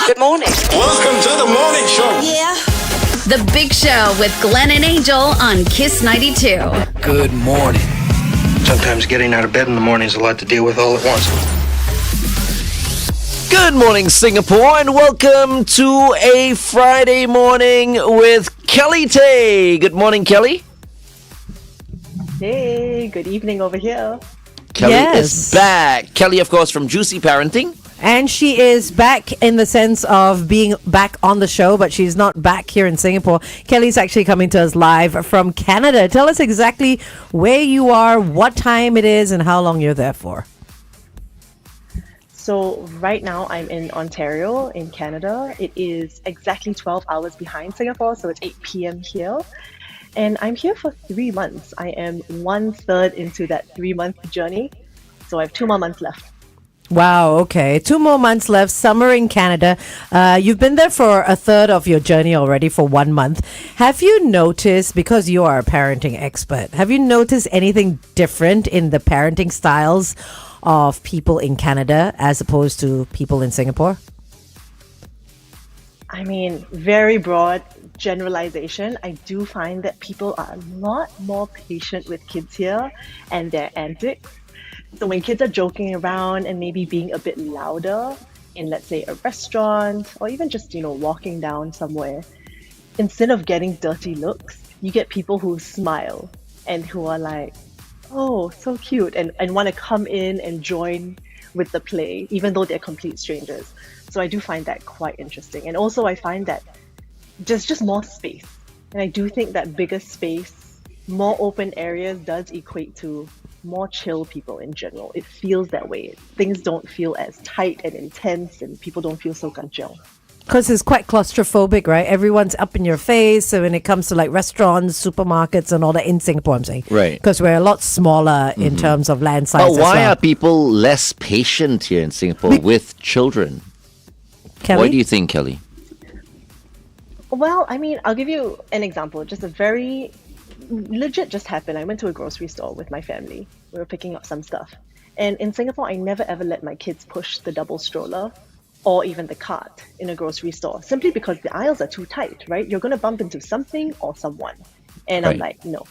Good morning. Welcome to the morning show. Yeah. The Big Show with Glenn and Angel on Kiss 92. Good morning. Sometimes getting out of bed in the morning is a lot to deal with all at once. Good morning, Singapore, and welcome to a Friday morning with Kelly Tay. Good morning, Kelly. Hey, good evening over here. Kelly is back. Kelly, of course, from Juicy Parenting. And she is back in the sense of being back on the show, but she's not back here in Singapore. Kelly's actually coming to us live from Canada. Tell us exactly where you are, what time it is, and how long you're there for. So right now I'm in Ontario in Canada. It is exactly 12 hours behind Singapore, so it's 8 p.m. here. And I'm here for 3 months. I am 1/3 into that 3-month journey. So I have 2 more months left. Wow, okay. 2 more months left. Summer in Canada. You've been there for a third of your journey already for 1 month. Have you noticed, because you are a parenting expert, have you noticed anything different in the parenting styles of people in Canada as opposed to people in Singapore? I mean, very broad generalization. I do find that people are a lot more patient with kids here and their antics. So when kids are joking around and maybe being a bit louder in, let's say, a restaurant or even just, walking down somewhere, instead of getting dirty looks, you get people who smile and who are like, oh, so cute, and want to come in and join with the play, even though they're complete strangers. So I do find that quite interesting. And also I find that there's just more space. And I do think that bigger space, more open areas does equate to more chill people in general. It feels that way. Things don't feel as tight and intense and people don't feel so kanchiong. Because it's quite claustrophobic, right? Everyone's up in your face. So when it comes to like restaurants, supermarkets and all that in Singapore, I'm saying. Right. Because we're a lot smaller in terms of land size. But why are people less patient here in Singapore with children? Kelly? What do you think, Kelly? Well, I mean, I'll give you an example. Just a very legit just happened. I went to a grocery store with my family. We were picking up some stuff. And in Singapore, I never ever let my kids push the double stroller or even the cart in a grocery store, simply because the aisles are too tight, right? You're going to bump into something or someone. And I'm like, no.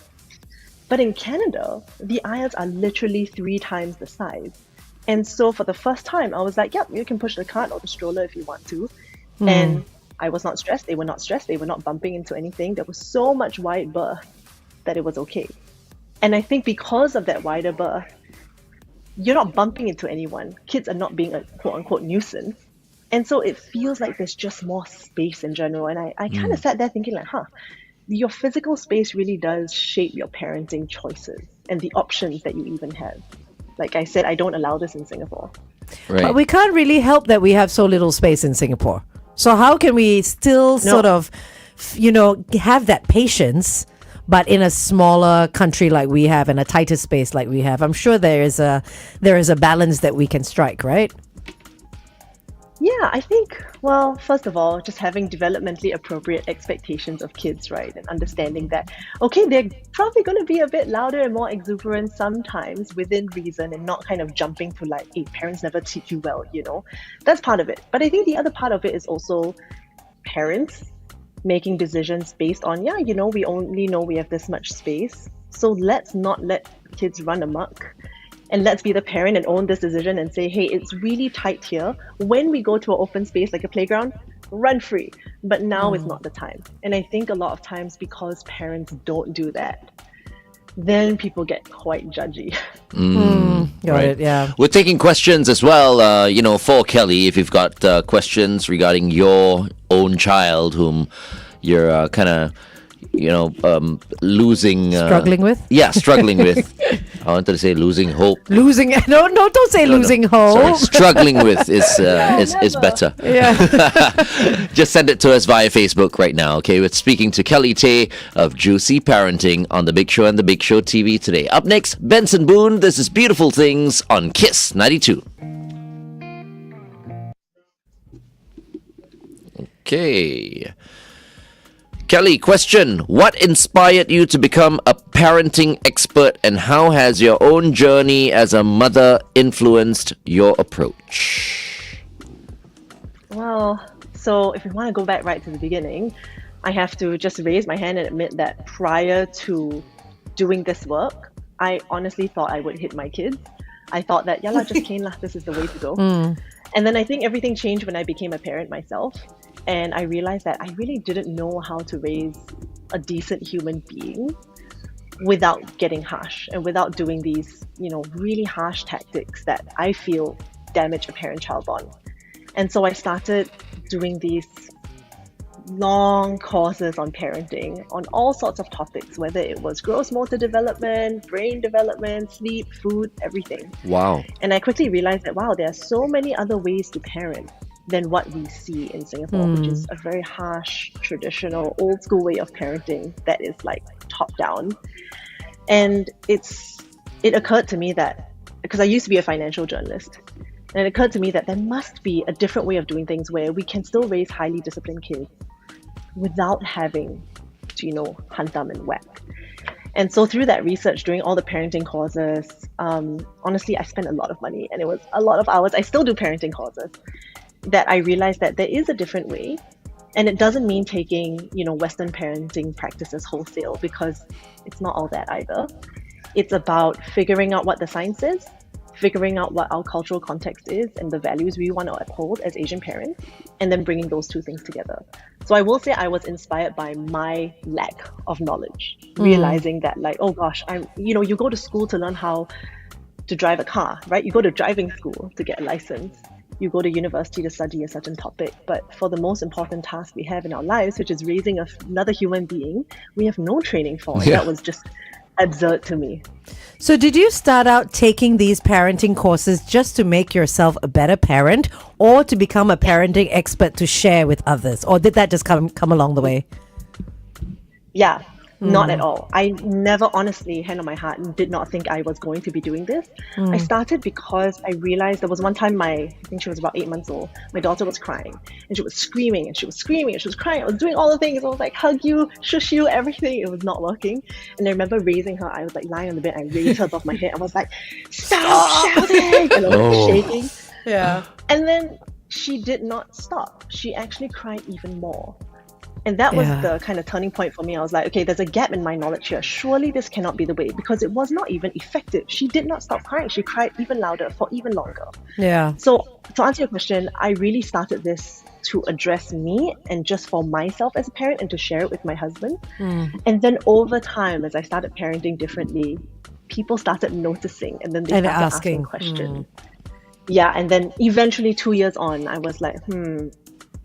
But in Canada, the aisles are literally 3 times the size. And so for the first time, I was like, yep, you can push the cart or the stroller if you want to. And I was not stressed. They were not stressed. They were not bumping into anything. There was so much wide berth that it was okay. And I think because of that wider berth, you're not bumping into anyone. Kids are not being a quote-unquote nuisance. And so it feels like there's just more space in general. And I kind of sat there thinking like, your physical space really does shape your parenting choices and the options that you even have. Like I said, I don't allow this in Singapore. Right. But we can't really help that we have so little space in Singapore. So how can we still sort of, have that patience, but in a smaller country like we have and a tighter space like we have? I'm sure there is a balance that we can strike, right? Yeah, I think, well, first of all, just having developmentally appropriate expectations of kids, right? And understanding that, okay, they're probably going to be a bit louder and more exuberant sometimes within reason and not kind of jumping to like, hey, parents never teach you well, That's part of it. But I think the other part of it is also parents making decisions based on, we only know we have this much space. So let's not let kids run amok. And let's be the parent and own this decision and say, hey, it's really tight here. When we go to an open space like a playground, run free. But now is not the time. And I think a lot of times because parents don't do that, then people get quite judgy. Got it, yeah. We're taking questions as well, for Kelly, if you've got questions regarding your own child whom you're kind of losing... Struggling with? Yeah, struggling with. I wanted to say losing hope. No, don't say losing hope. Sorry, struggling with is better. Yeah. Just send it to us via Facebook right now, okay? We're speaking to Kelly Tay of Juicy Parenting on The Big Show and The Big Show TV today. Up next, Benson Boone. This is Beautiful Things on Kiss 92. Okay. Kelly, question. What inspired you to become a parenting expert, and how has your own journey as a mother influenced your approach? Well, So if we want to go back right to the beginning, I have to just raise my hand and admit that prior to doing this work, I honestly thought I would hit my kids. I thought that, yalla, just cane lah, this is the way to go. And then I think everything changed when I became a parent myself. And I realized that I really didn't know how to raise a decent human being without getting harsh and without doing these, really harsh tactics that I feel damage a parent-child bond. And so I started doing these long courses on parenting on all sorts of topics, whether it was gross motor development, brain development, sleep, food, everything. Wow. And I quickly realized that, wow, there are so many other ways to parent than what we see in Singapore, which is a very harsh, traditional, old school way of parenting that is like top down. And it occurred to me that, because I used to be a financial journalist, and it occurred to me that there must be a different way of doing things where we can still raise highly disciplined kids without having to, hunt them and whack. And so through that research, doing all the parenting courses, honestly, I spent a lot of money and it was a lot of hours. I still do parenting courses, that I realized that there is a different way. And it doesn't mean taking, Western parenting practices wholesale, because it's not all that either. It's about figuring out what the science is, figuring out what our cultural context is and the values we want to uphold as Asian parents, and then bringing those two things together. So I will say I was inspired by my lack of knowledge, realizing that oh gosh, you go to school to learn how to drive a car, right? You go to driving school to get a license. You go to university to study a certain topic. But for the most important task we have in our lives, which is raising another human being, we have no training for. And that was just absurd to me. So did you start out taking these parenting courses just to make yourself a better parent, or to become a parenting expert to share with others? Or did that just come along the way? Yeah, not at all. I never, honestly, hand on my heart, did not think I was going to be doing this. I started because I realized there was one time I think she was about 8 months old. My daughter was crying and she was screaming and she was screaming and she was crying. I was doing all the things. I was like, hug you, shush you, everything. It was not working. And I remember raising her. I was like lying on the bed. I raised her above my head. I was like, stop shouting. And I was shaking. Yeah. And then she did not stop. She actually cried even more. And that was the kind of turning point for me. I was like, okay, there's a gap in my knowledge here. Surely this cannot be the way, because it was not even effective. She did not stop crying. She cried even louder for even longer. Yeah. So to answer your question, I really started this to address me and just for myself as a parent, and to share it with my husband. And then over time, as I started parenting differently, people started noticing, and then they started asking questions. Yeah, and then eventually 2 years on, I was like,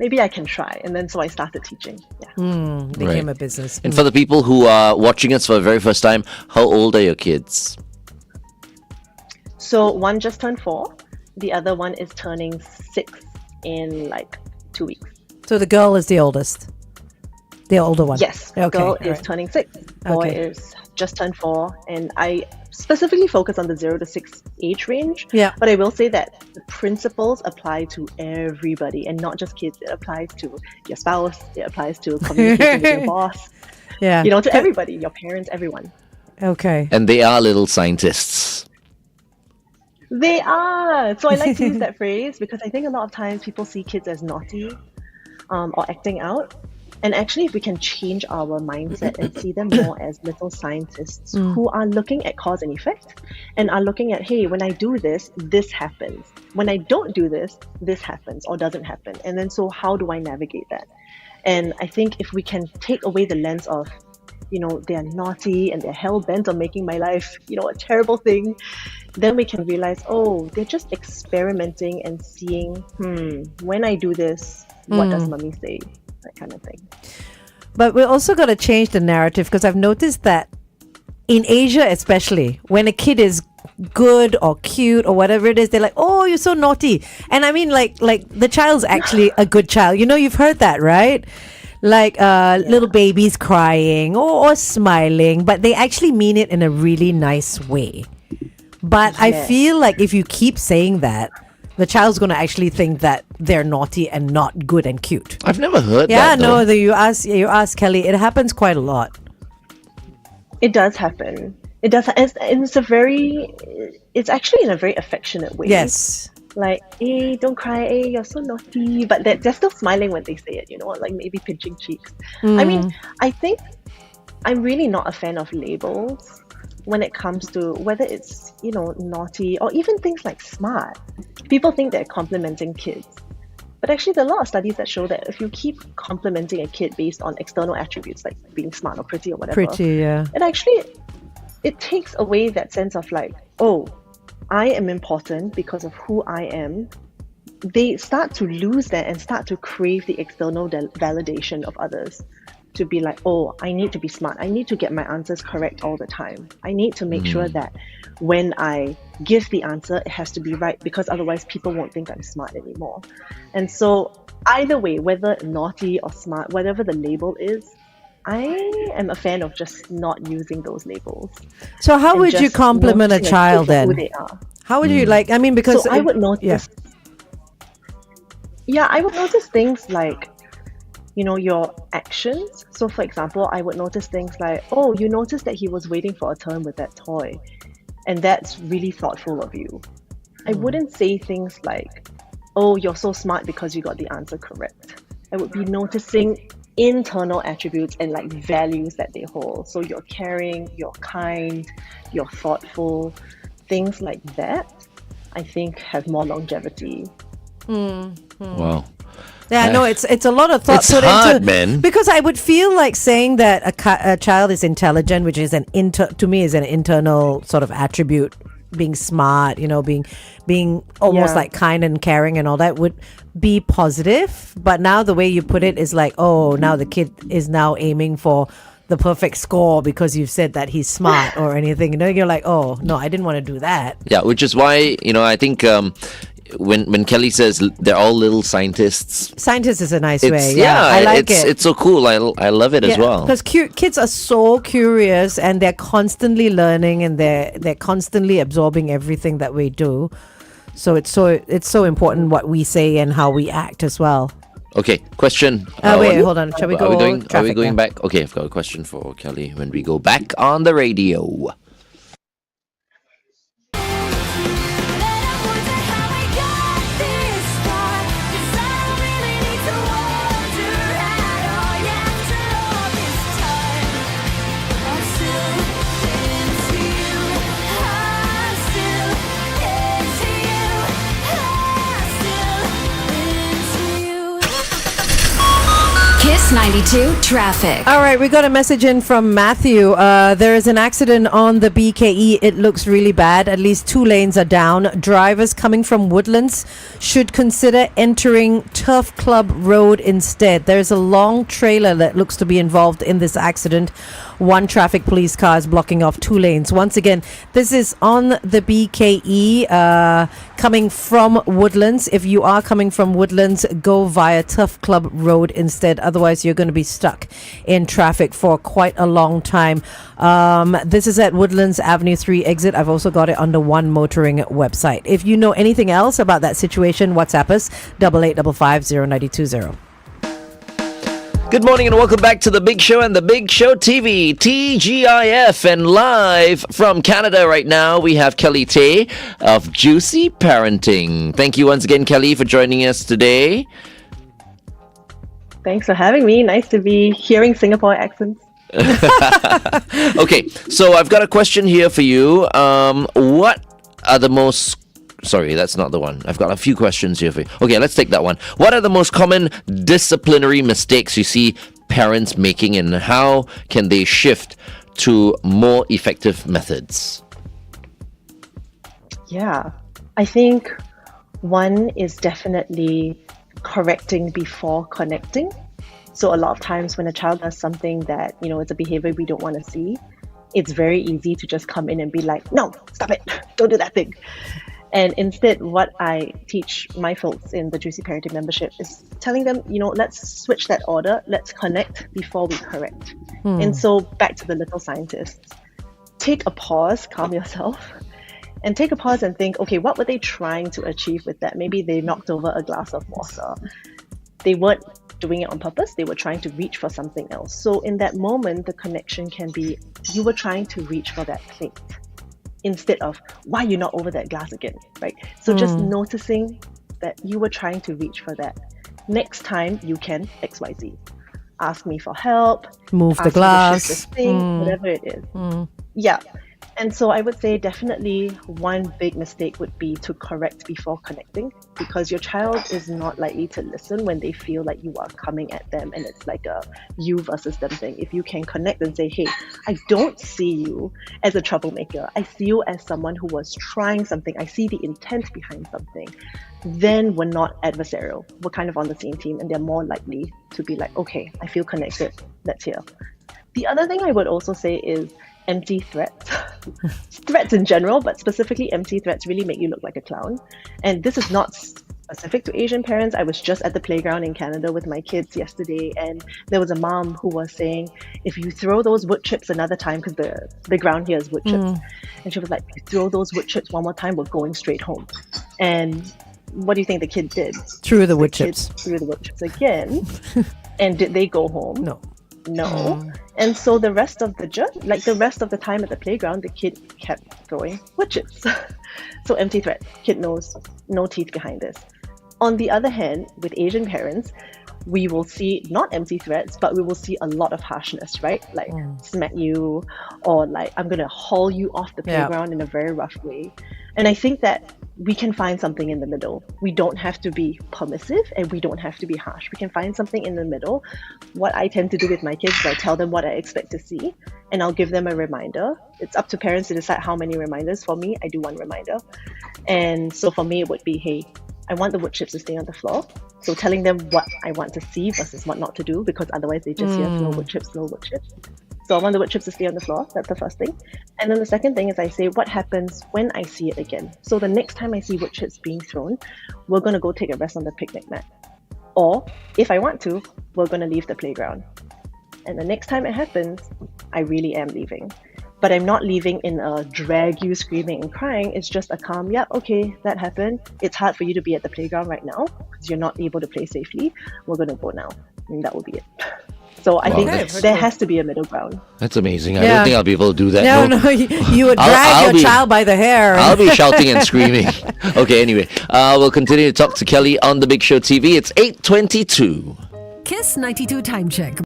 maybe I can try. And then so I started teaching. Yeah. Became a business. And for the people who are watching us for the very first time, how old are your kids? So one just turned 4. The other one is turning 6 in 2 weeks. So the girl is the oldest? The older one? Yes. Okay. Girl is turning 6. Boy is just turned 4. And I specifically focus on the 0 to 6 age range. Yeah. But I will say that the principles apply to everybody, and not just kids. It applies to your spouse. It applies to communicating with your boss. Yeah. To everybody, your parents, everyone. Okay. And they are little scientists. They are. So I like to use that phrase because I think a lot of times people see kids as naughty or acting out. And actually, if we can change our mindset and see them more as little scientists who are looking at cause and effect, and are looking at, hey, when I do this, this happens. When I don't do this, this happens or doesn't happen. And then so how do I navigate that? And I think if we can take away the lens of, they're naughty and they're hell-bent on making my life, a terrible thing, then we can realize, oh, they're just experimenting and seeing, when I do this, what does mommy say? That kind of thing. But we also got to change the narrative, because I've noticed that in Asia especially, when a kid is good or cute or whatever it is, they're like, oh, you're so naughty. And I mean, like the child's actually a good child. You've heard that, right? Little babies crying or smiling, but they actually mean it in a really nice way. But I feel like if you keep saying that, the child's going to actually think that they're naughty and not good and cute. I've never heard that. Yeah, no, you ask Kelly. It happens quite a lot. It does happen. It does. It's actually in a very affectionate way. Yes. Like, hey, don't cry, hey, you're so naughty. But they're still smiling when they say it, like maybe pinching cheeks. I mean, I think I'm really not a fan of labels when it comes to whether it's, naughty or even things like smart. People think they're complimenting kids. But actually, there are a lot of studies that show that if you keep complimenting a kid based on external attributes like being smart or pretty or whatever, it takes away that sense of like, oh, I am important because of who I am. They start to lose that and start to crave the external validation of others. To be like, oh, I need to be smart. I need to get my answers correct all the time. I need to make sure that when I give the answer, it has to be right, because otherwise people won't think I'm smart anymore. And so either way, whether naughty or smart, whatever the label is, I am a fan of just not using those labels. So how and would you just compliment a noticing child kid for who then? they are. How would you because So I would notice. Yeah, I would notice things like, your actions. So for example, I would notice things like, oh, you noticed that he was waiting for a turn with that toy, and that's really thoughtful of you. I wouldn't say things like, oh, you're so smart because you got the answer correct. I would be noticing internal attributes and like values that they hold. So you're caring, you're kind, you're thoughtful, things like that, I think have more longevity. Wow. Yeah, no, it's a lot of thought It's put hard, into, man. because I would feel like saying that a child is intelligent, which is to me is an internal sort of attribute. Being smart, being almost Yeah. like kind and caring and all that would be positive. But now the way you put it is like, oh, now the kid is now aiming for the perfect score because you've said that he's smart or anything. You're like, oh no, I didn't want to do that. Yeah, which is why, I think when Kelly says they're all little scientists, Scientist is a nice it's, way. Yeah, I like it. It's so cool. I love it as well. Because kids are so curious and they're constantly learning and they're constantly absorbing everything that we do. So it's so important what we say and how we act as well. Okay, question. Wait, hold on. Shall we go? Are we traffic, going yeah. back? Okay, I've got a question for Kelly when we go back on the radio. Kiss 92 traffic. All right, we got a message in from Matthew. There is an accident on the BKE. It looks really bad. At least 2 lanes are down. Drivers coming from Woodlands should consider entering Turf Club Road instead. There's a long trailer that looks to be involved in this accident. 1 traffic police car is blocking off 2 lanes. Once again, this is on the BKE coming from Woodlands. If you are coming from Woodlands, go via Turf Club Road instead. Otherwise, you're going to be stuck in traffic for quite a long time. This is at Woodlands Avenue 3 exit. I've also got it on the One Motoring website. If you know anything else about that situation, WhatsApp us 8855 0920. Good morning and welcome back to The Big Show and The Big Show TV, TGIF, and live from Canada right now, we have Kelly Tay of Juicy Parenting. Thank you once again, Kelly, for joining us today. Thanks for having me. Nice to be hearing Singapore accents. Okay, so I've got a question here for you. What are the most... Sorry, that's not the one. I've got a few questions here for you. Okay, let's take that one. What are the most common disciplinary mistakes you see parents making, and how can they shift to more effective methods? Yeah, I think one is definitely correcting before connecting. So a lot of times when a child does something that, it's a behavior we don't want to see, it's very easy to just come in and be like, no, stop it, don't do that thing. And instead, what I teach my folks in the Juicy Parenting membership is telling them, let's switch that order. Let's connect before we correct. And so back to the little scientists. Take a pause, calm yourself, and take a pause and think, okay, what were they trying to achieve with that? Maybe they knocked over a glass of water. They weren't doing it on purpose. They were trying to reach for something else. So in that moment, the connection can be, you were trying to reach for that plate. instead of why you're not over that glass again, right? So just noticing that you were trying to reach for that. Next time you can XYZ. Ask me for help. Move the ask me to glass. shift the thing, whatever it is. Yeah. And so I would say definitely one big mistake would be to correct before connecting, because your child is not likely to listen when they feel like you are coming at them and it's like a you versus them thing. If you can connect and say, hey, I don't see you as a troublemaker. I see you as someone who was trying something. I see the intent behind something. Then we're not adversarial. We're kind of on the same team and they're more likely to be like, okay, I feel connected. Let's hear. The other thing I would also say is empty threats. Threats in general, but specifically empty threats really make you look like a clown. And this is not specific to Asian parents. I was just at the playground in Canada with my kids yesterday, and there was a mom who was saying, if you throw those wood chips another time, because the ground here is wood chips, and she was like, if you throw those wood chips one more time, we're going straight home. And what do you think the kid did? Threw the wood chips. Threw the wood chips again. And did they go home? No. And so the rest of the time at the playground, the kid kept throwing wood chips. So empty threat. Kid knows no teeth behind this. On the other hand, with Asian parents, we will see not empty threats, but we will see a lot of harshness, right? Like smack you, or like I'm gonna haul you off the playground in a very rough way. And I think that we can find something in the middle. We don't have to be permissive and we don't have to be harsh. We can find something in the middle. What I tend to do with my kids is I tell them what I expect to see and I'll give them a reminder. It's up to parents to decide how many reminders. For me, I do one reminder. And so for me, it would be, hey, I want the wood chips to stay on the floor. So telling them what I want to see versus what not to do, because otherwise they just hear no wood chips, no wood chips. So I want the wood chips to stay on the floor. That's the first thing. And then the second thing is I say, what happens when I see it again? So the next time I see wood chips being thrown, we're going to go take a rest on the picnic mat. Or if I want to, we're going to leave the playground. And the next time it happens, I really am leaving. But I'm not leaving in a drag you screaming and crying. It's just a calm, yeah, okay, that happened. It's hard for you to be at the playground right now because you're not able to play safely. We're going to go now. And that will be it. So I think there has to be a middle ground. That's amazing. I don't think I'll be able to do that. No, you would drag your child by the hair. I'll be shouting and screaming. Okay, anyway, we'll continue to talk to Kelly on The Big Show TV. It's 8:22. Kiss 92 time check.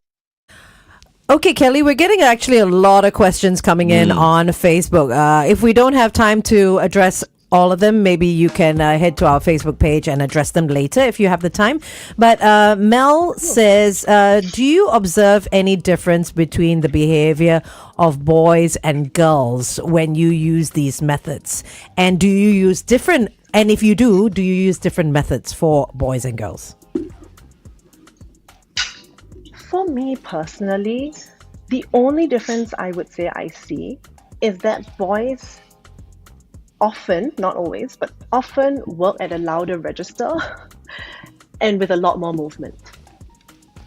Okay, Kelly, we're getting actually a lot of questions coming in on Facebook. If we don't have time to address all of them, maybe you can head to our Facebook page and address them later if you have the time. But Mel says, do you observe any difference between the behavior of boys and girls when you use these methods? And do you use different, and if you do you use different methods for boys and girls? For me personally, the only difference I would say I see is that boys often, not always, but often work at a louder register and with a lot more movement.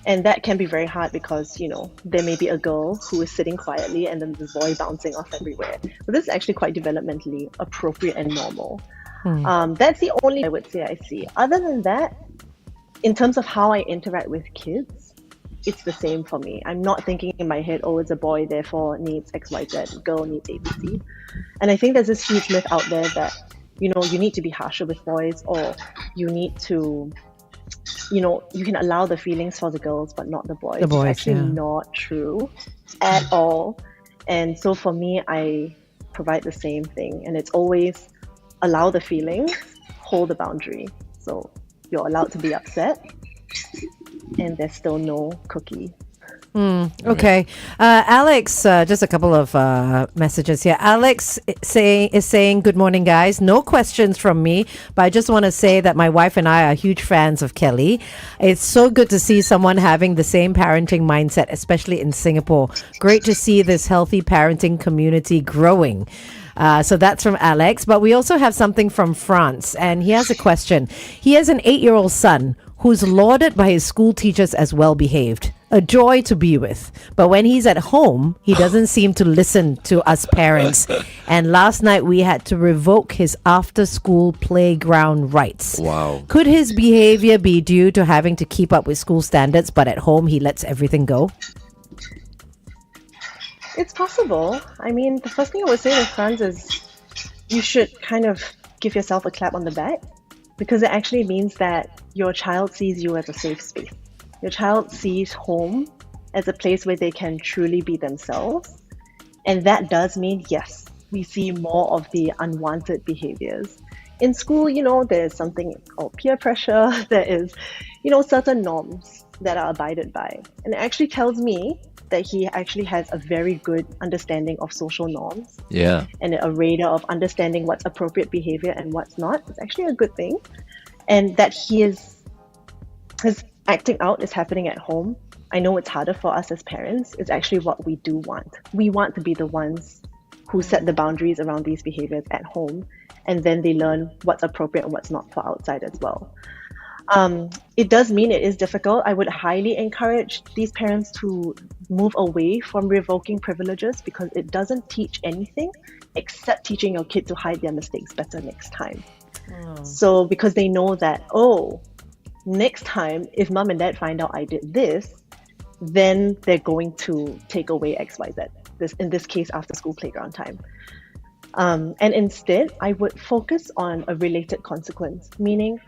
And that can be very hard because, you know, there may be a girl who is sitting quietly and then the boy bouncing off everywhere. So this is actually quite developmentally appropriate and normal. That's the only I would say I see. Other than that, in terms of how I interact with kids, it's the same for me. I'm not thinking in my head, oh, it's a boy, therefore needs XYZ, girl needs ABC. And I think there's this huge myth out there that, you know, you need to be harsher with boys, or you need to, you know, you can allow the feelings for the girls, but not the boys. The boys, it's actually not true at all. And so for me, I provide the same thing. And it's always allow the feelings, hold the boundary. So you're allowed to be upset, and there's still no cookie. Okay. Alex, just a couple of messages here. Alex is saying, good morning, guys. No questions from me, but I just want to say that my wife and I are huge fans of Kelly. It's so good to see someone having the same parenting mindset, especially in Singapore. Great to see this healthy parenting community growing. So that's from Alex. But we also have something from France, and he has a question. He has an 8-year-old son who's lauded by his school teachers as well-behaved. A joy to be with. But when he's at home, he doesn't seem to listen to us parents. And last night we had to revoke his after-school playground rights. Wow. Could his behavior be due to having to keep up with school standards, but at home he lets everything go? It's possible. I mean, the first thing I would say with France is you should kind of give yourself a clap on the back, because it actually means that your child sees you as a safe space. Your child sees home as a place where they can truly be themselves. And that does mean, yes, we see more of the unwanted behaviors. In school, there's something called peer pressure. There is, certain norms that are abided by. And it actually tells me that he actually has a very good understanding of social norms Yeah. and a radar of understanding what's appropriate behavior and what's not. It's actually a good thing. And that his acting out is happening at home. I know it's harder for us as parents. It's actually what we do want. We want to be the ones who set the boundaries around these behaviors at home, and then they learn what's appropriate and what's not for outside as well. It does mean it is difficult. I would highly encourage these parents to move away from revoking privileges, because it doesn't teach anything except teaching your kid to hide their mistakes better next time. So because they know that, next time if mom and dad find out I did this, then they're going to take away XYZ. In this case, after school playground time. And instead, I would focus on a related consequence, meaning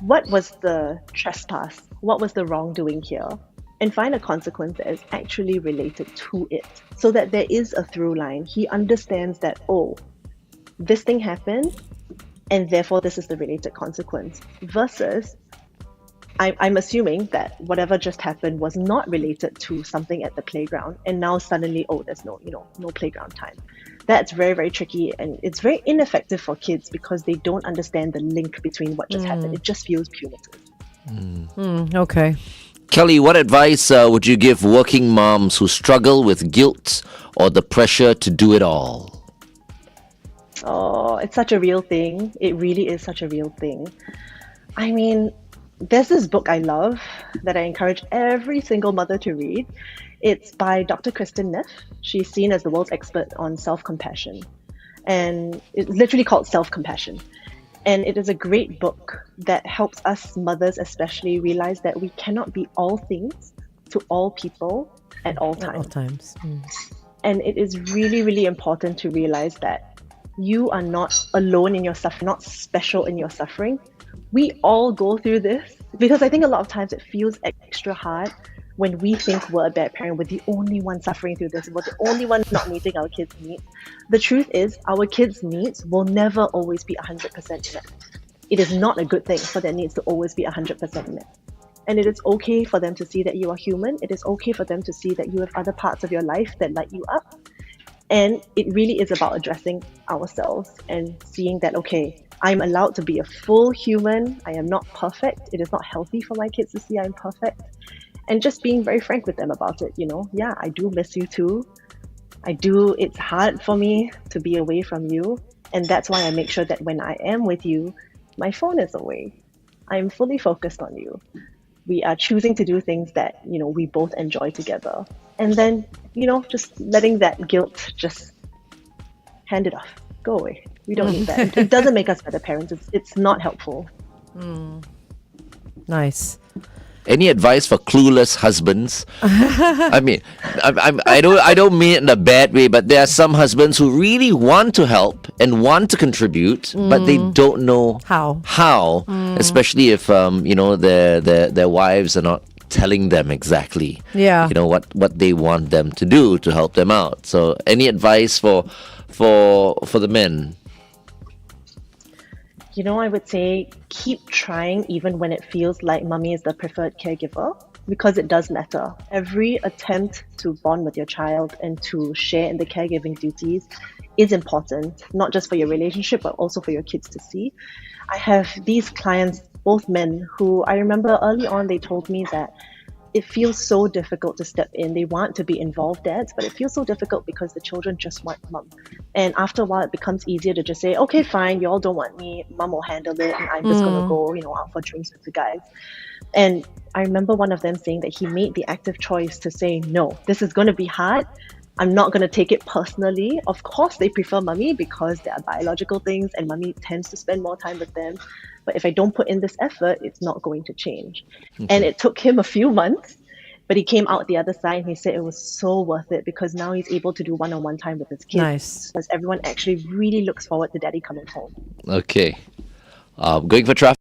what was the trespass? What was the wrongdoing here? And find a consequence that is actually related to it, so that there is a through line. He understands that, this thing happened, and therefore this is the related consequence, versus I'm assuming that whatever just happened was not related to something at the playground, and now suddenly, there's no playground time. That's very, very tricky, and it's very ineffective for kids because they don't understand the link between what just happened. It just feels punitive. Okay. Kelly, what advice would you give working moms who struggle with guilt or the pressure to do it all? Oh, it's such a real thing. It really is such a real thing. I mean, there's this book I love that I encourage every single mother to read. It's by Dr. Kristin Neff. She's seen as the world's expert on self-compassion. And it's literally called Self-Compassion. And it is a great book that helps us mothers especially realize that we cannot be all things to all people at all At all times. times. And it is really, really important to realize that you are not alone in your suffering, not special in your suffering. We all go through this, because I think a lot of times it feels extra hard when we think we're a bad parent, we're the only one suffering through this, we're the only one not meeting our kids' needs. The truth is, our kids' needs will never always be 100% met. It is not a good thing for their needs to always be 100% met. And it is okay for them to see that you are human. It is okay for them to see that you have other parts of your life that light you up. And it really is about addressing ourselves and seeing that, okay, I'm allowed to be a full human. I am not perfect. It is not healthy for my kids to see I'm perfect. And just being very frank with them about it, yeah, I do miss you too. It's hard for me to be away from you. And that's why I make sure that when I am with you, my phone is away. I'm fully focused on you. We are choosing to do things that, we both enjoy together. And then, just letting that guilt just hand it off, go away. We don't need that. It doesn't make us better parents. It's not helpful. Nice. Any advice for clueless husbands? I mean, I don't mean it in a bad way, but there are some husbands who really want to help and want to contribute, but they don't know How? Especially if their wives are not telling them exactly. Yeah. What they want them to do to help them out. So, any advice for the men? I would say keep trying even when it feels like mommy is the preferred caregiver, because it does matter. Every attempt to bond with your child and to share in the caregiving duties is important, not just for your relationship, but also for your kids to see. I have these clients, both men, who I remember early on, they told me that it feels so difficult to step in. They want to be involved dads, but it feels so difficult because the children just want mom. And after a while, it becomes easier to just say, okay, fine, you all don't want me, mom will handle it, and I'm just going to go, out for drinks with the guys. And I remember one of them saying that he made the active choice to say, no, this is going to be hard. I'm not going to take it personally. Of course, they prefer mommy because there are biological things and mommy tends to spend more time with them. But if I don't put in this effort, it's not going to change. Okay. And it took him a few months. But he came out the other side and he said it was so worth it because now he's able to do one-on-one time with his kids. Nice. Because everyone actually really looks forward to daddy coming home. Okay. Going for traffic.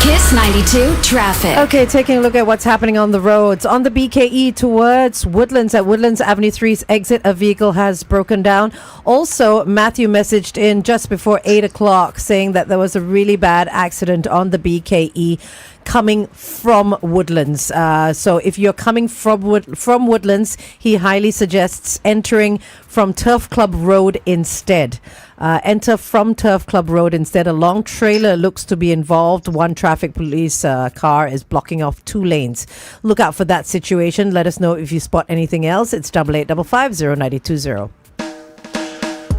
Kiss 92 traffic. Okay, taking a look at what's happening on the roads. On the BKE towards Woodlands, at Woodlands Avenue 3's exit, a vehicle has broken down. Also, Matthew messaged in just before 8 o'clock saying that there was a really bad accident on the BKE coming from Woodlands. So if you're coming from Woodlands, he highly suggests entering from Turf Club Road instead. Enter from Turf Club Road instead. A long trailer looks to be involved. One traffic police car is blocking off 2 lanes. Look out for that situation. Let us know if you spot anything else. It's 8855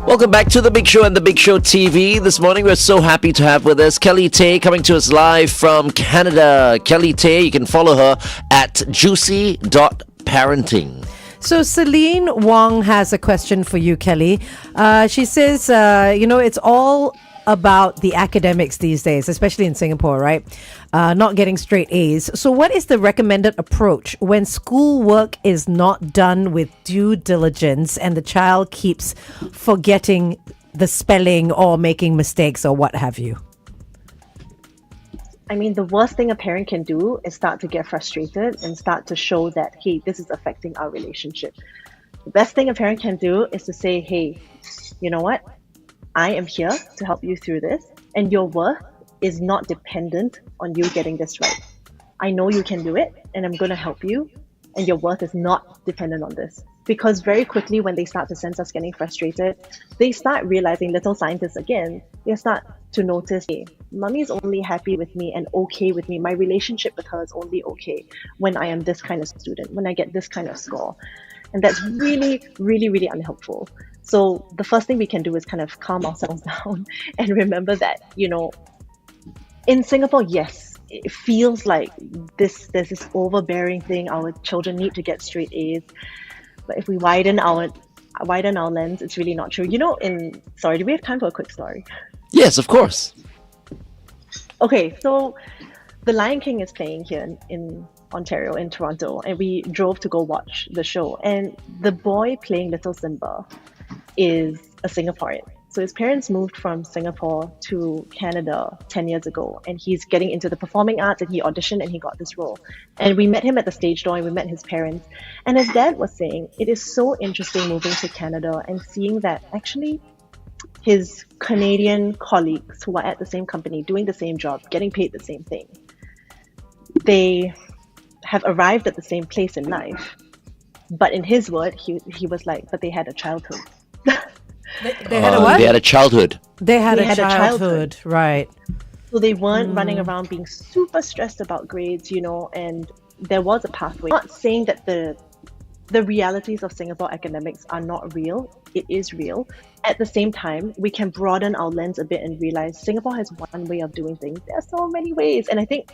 Welcome back to The Big Show and The Big Show TV. This morning, we're so happy to have with us Kelly Tay coming to us live from Canada. Kelly Tay, you can follow her at juicy.parenting. So Celine Wong has a question for you, Kelly. She says, it's all about the academics these days, especially in Singapore, right? Not getting straight A's. So what is the recommended approach when schoolwork is not done with due diligence and the child keeps forgetting the spelling or making mistakes or what have you? I mean, the worst thing a parent can do is start to get frustrated and start to show that, hey, this is affecting our relationship. The best thing a parent can do is to say, hey, you know what? I am here to help you through this, and your worth is not dependent on you getting this right. I know you can do it, and I'm going to help you, and your worth is not dependent on this. Because very quickly, when they start to sense us getting frustrated, they start realizing, little scientists again, they start to notice, hey, mommy's only happy with me and okay with me. My relationship with her is only okay when I am this kind of student, when I get this kind of score. And that's really, really, really unhelpful. So the first thing we can do is kind of calm ourselves down and remember that, in Singapore, yes, it feels like there's this overbearing thing. Our children need to get straight A's. But if we widen our lens, it's really not true. Sorry, do we have time for a quick story? Yes, of course. Okay, so The Lion King is playing here in Ontario, in Toronto, and we drove to go watch the show. And the boy playing Little Simba is a Singaporean. So his parents moved from Singapore to Canada 10 years ago, and he's getting into the performing arts, and he auditioned and he got this role. And we met him at the stage door and we met his parents. And his dad was saying, it is so interesting moving to Canada and seeing that actually his Canadian colleagues who are at the same company, doing the same job, getting paid the same thing, they have arrived at the same place in life. But in his word, he was like, but they had a childhood. They had a what? They had a childhood. They had They a had a childhood, right. So they weren't running around being super stressed about grades, and there was a pathway. I'm not saying that the realities of Singapore academics are not real. It is real. At the same time, we can broaden our lens a bit and realize Singapore has one way of doing things. There are so many ways. And I think,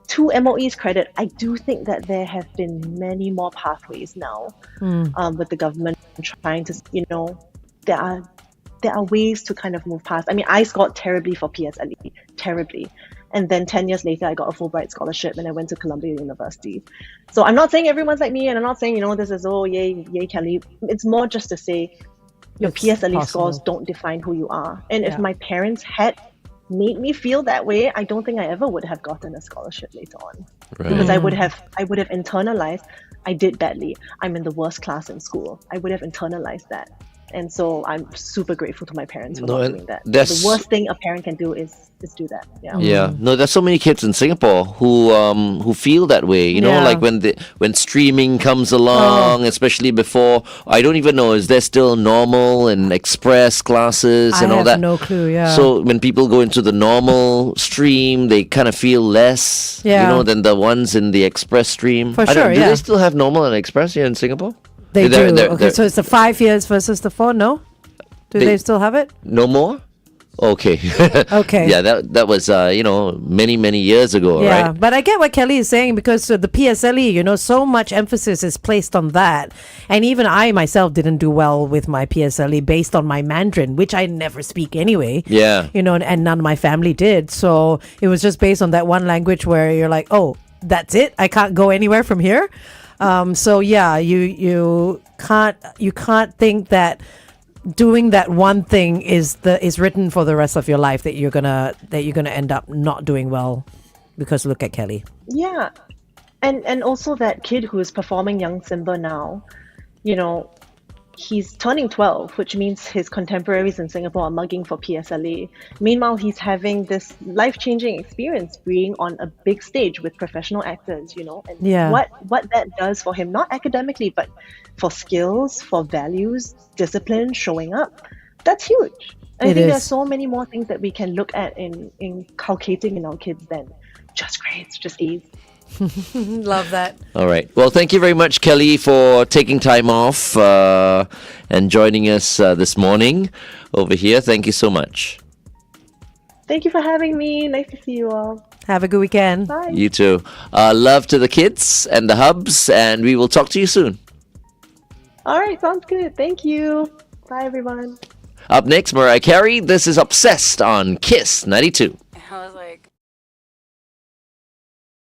to MOE's credit, I do think that there have been many more pathways now with the government trying to, there are ways to kind of move past. I mean, I scored terribly for PSLE, terribly. And then 10 years later, I got a Fulbright scholarship and I went to Columbia University. So I'm not saying everyone's like me, and I'm not saying, this is, yay, Kelly. It's more just to say your It's PSLE possible. scores don't define who you are. And if my parents had made me feel that way, I don't think I ever would have gotten a scholarship later on. Right. Because I would have internalized, I did badly. I'm in the worst class in school. I would have internalized that. And so I'm super grateful to my parents for not doing that. that's- The worst thing a parent can do is do that. Yeah. Yeah, no, there's so many kids in Singapore who feel that way. Yeah. Like when streaming comes along, especially before. I don't even know, is there still normal and express classes and I all have that? no clue, yeah. So when people go into the normal stream, they kind of feel less, Yeah. than the ones in the express stream. For I don't- sure, Do yeah. they still have normal and express here in Singapore? They They're- do. they're- Okay, they're- so it's the 5 years versus the 4, no? Do They- they still have it? No more. Okay. Okay. Yeah, that was many years ago, Yeah, right? but I get what Kelly is saying because the PSLE, so much emphasis is placed on that. And even I myself didn't do well with my PSLE based on my Mandarin, which I never speak anyway. Yeah. And none of my family did. So it was just based on that one language where you're like, oh, that's it. I can't go anywhere from here. So yeah, you can't think that doing that one thing is written for the rest of your life, that you're gonna end up not doing well, because look at Kelly. Yeah. And also that kid who is performing Young Simba now, he's turning 12, which means his contemporaries in Singapore are mugging for PSLE. Meanwhile, he's having this life-changing experience being on a big stage with professional actors, and Yeah. what that does for him, not academically, but for skills, for values, discipline, showing up. That's huge. I It think there's is. so many more things that we can look at in inculcating in our kids than just grades, just A's. Love that. All right. Well, thank you very much, Kelly, for taking time off and joining us this morning over here. Thank you so much. Thank you for having me. Nice to see you all. Have a good weekend. Bye. You too. Love to the kids and the hubs, and we will talk to you soon. All right, sounds good. Thank you. Bye, everyone. Up next, Mariah Carey. This is Obsessed on Kiss 92.